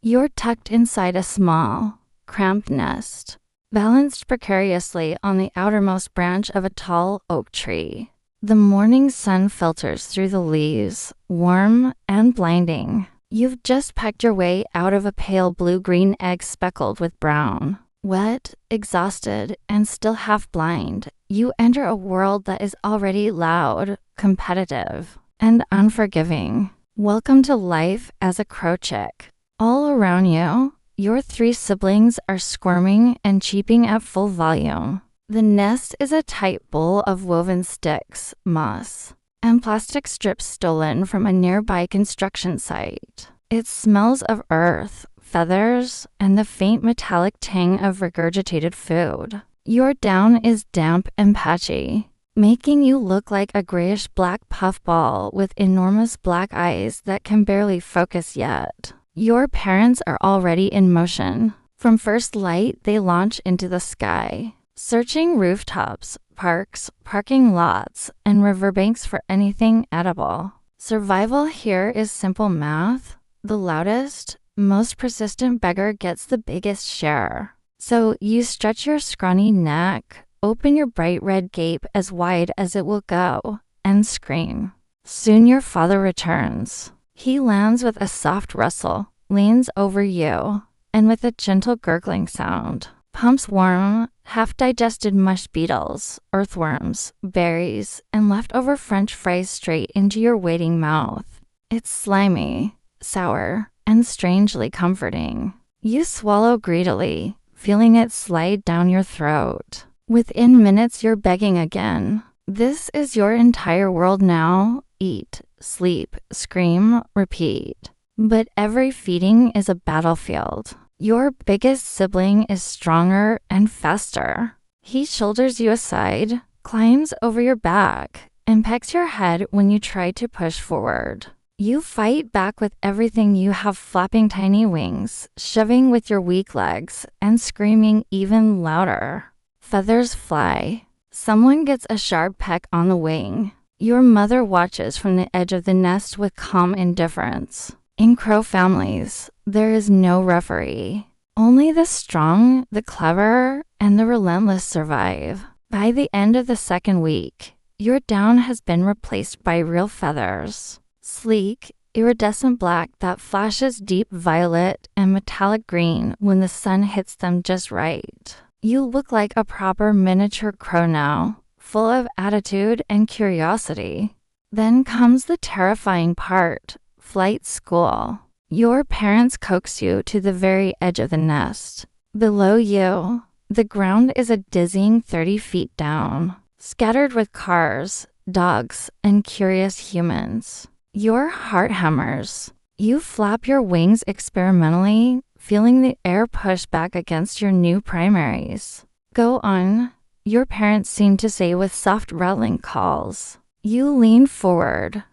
You're tucked inside a small, cramped nest, balanced precariously on the outermost branch of a tall oak tree. The morning sun filters through the leaves, warm and blinding. You've just pecked your way out of a pale blue-green egg speckled with brown. Wet, exhausted, and still half blind, you enter a world that is already loud, competitive, and unforgiving. Welcome to life as a crow chick. All around you, your 3 siblings are squirming and cheeping at full volume. The nest is a tight bowl of woven sticks, moss, and plastic strips stolen from a nearby construction site. It smells of earth, feathers, and the faint metallic tang of regurgitated food. Your down is damp and patchy, making you look like a grayish-black puffball with enormous black eyes that can barely focus yet. Your parents are already in motion. From first light, they launch into the sky, searching rooftops, parks, parking lots, and riverbanks for anything edible. Survival here is simple math. The loudest, most persistent beggar gets the biggest share. So you stretch your scrawny neck, open your bright red gape as wide as it will go, and scream. Soon your father returns. He lands with a soft rustle, leans over you, and with a gentle gurgling sound, pumps warm, half-digested mush beetles, earthworms, berries, and leftover French fries straight into your waiting mouth. It's slimy, sour, and strangely comforting. You swallow greedily, feeling it slide down your throat. Within minutes, you're begging again. This is your entire world now. Eat, sleep, scream, repeat. But every feeding is a battlefield. Your biggest sibling is stronger and faster. He shoulders you aside, climbs over your back, and pecks your head when you try to push forward. You fight back with everything you have, flapping tiny wings, shoving with your weak legs, and screaming even louder. Feathers fly. Someone gets a sharp peck on the wing. Your mother watches from the edge of the nest with calm indifference. In crow families, there is no referee. Only the strong, the clever, and the relentless survive. By the end of the second week, your down has been replaced by real feathers. Sleek, iridescent black that flashes deep violet and metallic green when the sun hits them just right. You look like a proper miniature crow now, full of attitude and curiosity. Then comes the terrifying part, flight school. Your parents coax you to the very edge of the nest. Below you, the ground is a dizzying 30 feet down, scattered with cars, dogs, and curious humans. Your heart hammers. You flap your wings experimentally, feeling the air push back against your new primaries. Go on, your parents seem to say with soft rattling calls. You lean forward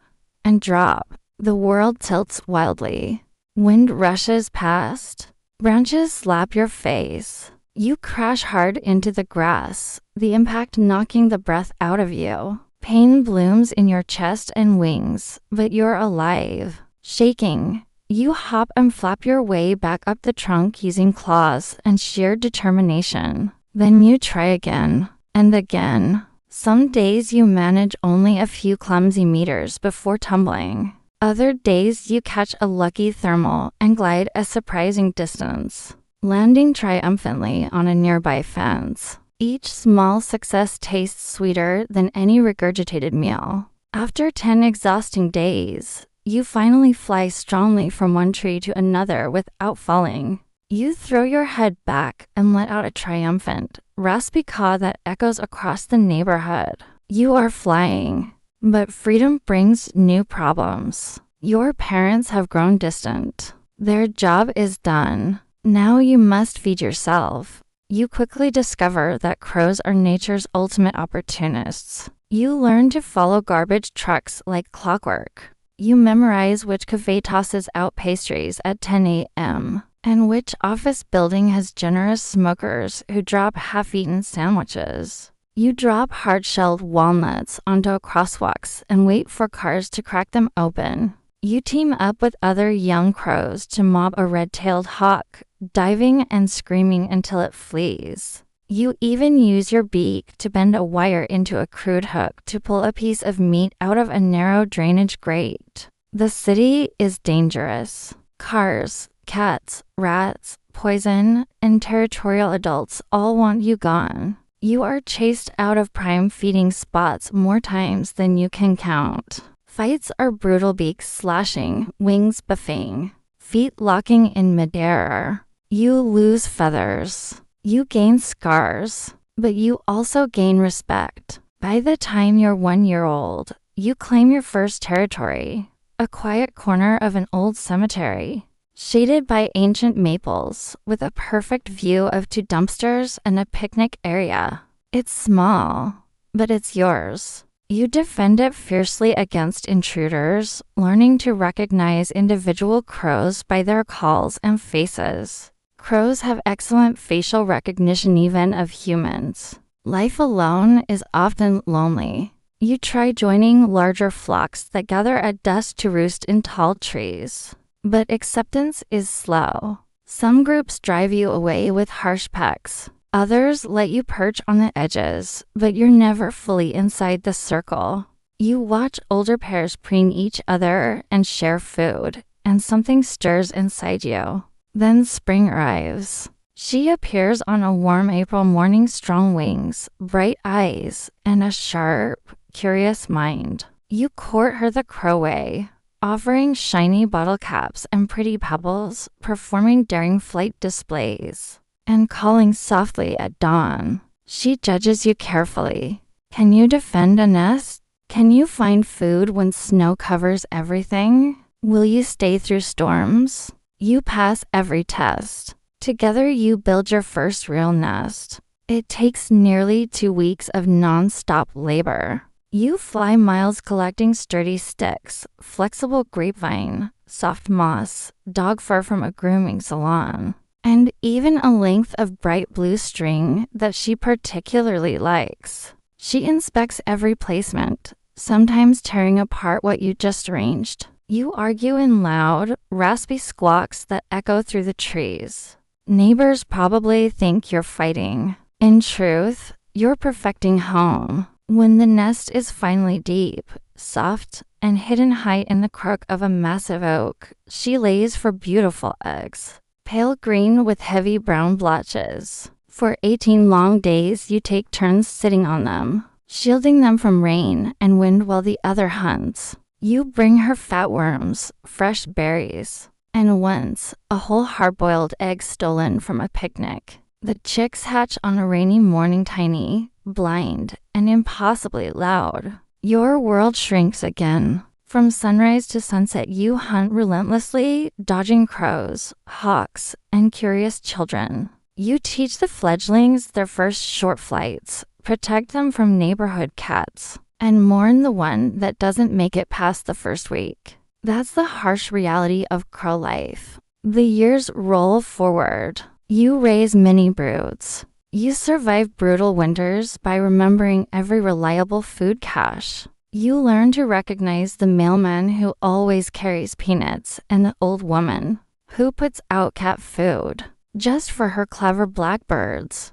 and drop. The world tilts wildly. Wind rushes past. Branches slap your face. You crash hard into the grass, the impact knocking the breath out of you. Pain blooms in your chest and wings, but you're alive. Shaking, you hop and flap your way back up the trunk using claws and sheer determination. Then you try again, and again. Some days you manage only a few clumsy meters before tumbling. Other days you catch a lucky thermal and glide a surprising distance, landing triumphantly on a nearby fence. Each small success tastes sweeter than any regurgitated meal. After 10 exhausting days, you finally fly strongly from one tree to another without falling. You throw your head back and let out a triumphant, raspy caw that echoes across the neighborhood. You are flying, but freedom brings new problems. Your parents have grown distant. Their job is done. Now you must feed yourself. You quickly discover that crows are nature's ultimate opportunists. You learn to follow garbage trucks like clockwork. You memorize which cafe tosses out pastries at 10 a.m. and which office building has generous smokers who drop half-eaten sandwiches. You drop hard-shelled walnuts onto crosswalks and wait for cars to crack them open. You team up with other young crows to mob a red-tailed hawk, diving and screaming until it flees. You even use your beak to bend a wire into a crude hook to pull a piece of meat out of a narrow drainage grate. The city is dangerous. Cars, cats, rats, poison, and territorial adults all want you gone. You are chased out of prime feeding spots more times than you can count. Fights are brutal, beaks slashing, wings buffing, feet locking in midair. You lose feathers. You gain scars, but you also gain respect. By the time you're 1 year old, you claim your first territory, a quiet corner of an old cemetery, shaded by ancient maples, with a perfect view of 2 dumpsters and a picnic area. It's small, but it's yours. You defend it fiercely against intruders, learning to recognize individual crows by their calls and faces. Crows have excellent facial recognition even of humans. Life alone is often lonely. You try joining larger flocks that gather at dusk to roost in tall trees. But acceptance is slow. Some groups drive you away with harsh pecks. Others let you perch on the edges, but you're never fully inside the circle. You watch older pairs preen each other and share food, and something stirs inside you. Then spring arrives. She appears on a warm April morning, strong wings, bright eyes, and a sharp, curious mind. You court her the crow way, offering shiny bottle caps and pretty pebbles, performing daring flight displays, and calling softly at dawn. She judges you carefully. Can you defend a nest? Can you find food when snow covers everything? Will you stay through storms? You pass every test. Together you build your first real nest. It takes nearly 2 weeks of non-stop labor. You fly miles collecting sturdy sticks, flexible grapevine, soft moss, dog fur from a grooming salon, and even a length of bright blue string that she particularly likes. She inspects every placement, sometimes tearing apart what you just arranged. You argue in loud, raspy squawks that echo through the trees. Neighbors probably think you're fighting. In truth, you're perfecting home. When the nest is finally deep, soft, and hidden high in the crook of a massive oak, she lays for beautiful eggs, pale green with heavy brown blotches. For 18 long days, you take turns sitting on them, shielding them from rain and wind while the other hunts. You bring her fat worms, fresh berries, and once a whole hard-boiled egg stolen from a picnic. The chicks hatch on a rainy morning, tiny, blind, and impossibly loud. Your world shrinks again. From sunrise to sunset, you hunt relentlessly, dodging crows, hawks, and curious children. You teach the fledglings their first short flights, protect them from neighborhood cats, and mourn the one that doesn't make it past the first week. That's the harsh reality of crow life. The years roll forward. You raise many broods. You survive brutal winters by remembering every reliable food cache. You learn to recognize the mailman who always carries peanuts and the old woman who puts out cat food just for her clever blackbirds.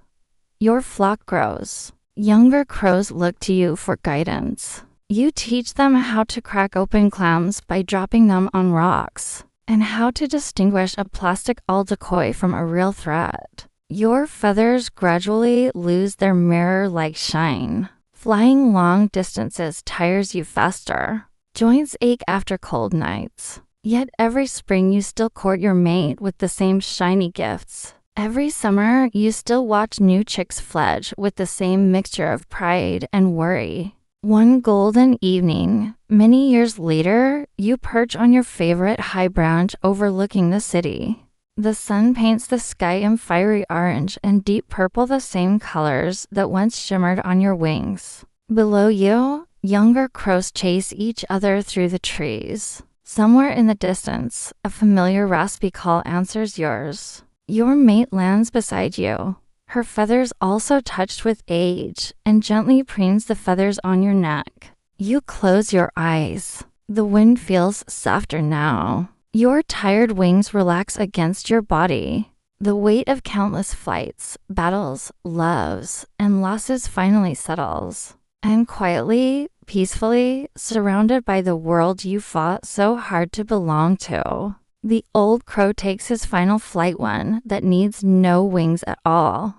Your flock grows. Younger crows look to you for guidance. You teach them how to crack open clams by dropping them on rocks, and how to distinguish a plastic decoy from a real threat. Your feathers gradually lose their mirror-like shine. Flying long distances tires you faster. Joints ache after cold nights. Yet every spring you still court your mate with the same shiny gifts. Every summer you still watch new chicks fledge with the same mixture of pride and worry. One golden evening, many years later, you perch on your favorite high branch overlooking the city. The sun paints the sky in fiery orange and deep purple, the same colors that once shimmered on your wings. Below you, younger crows chase each other through the trees. Somewhere in the distance, a familiar raspy call answers yours. Your mate lands beside you, her feathers also touched with age, and gently preens the feathers on your neck. You close your eyes. The wind feels softer now. Your tired wings relax against your body. The weight of countless flights, battles, loves, and losses finally settles. And quietly, peacefully, surrounded by the world you fought so hard to belong to, the old crow takes his final flight, one that needs no wings at all.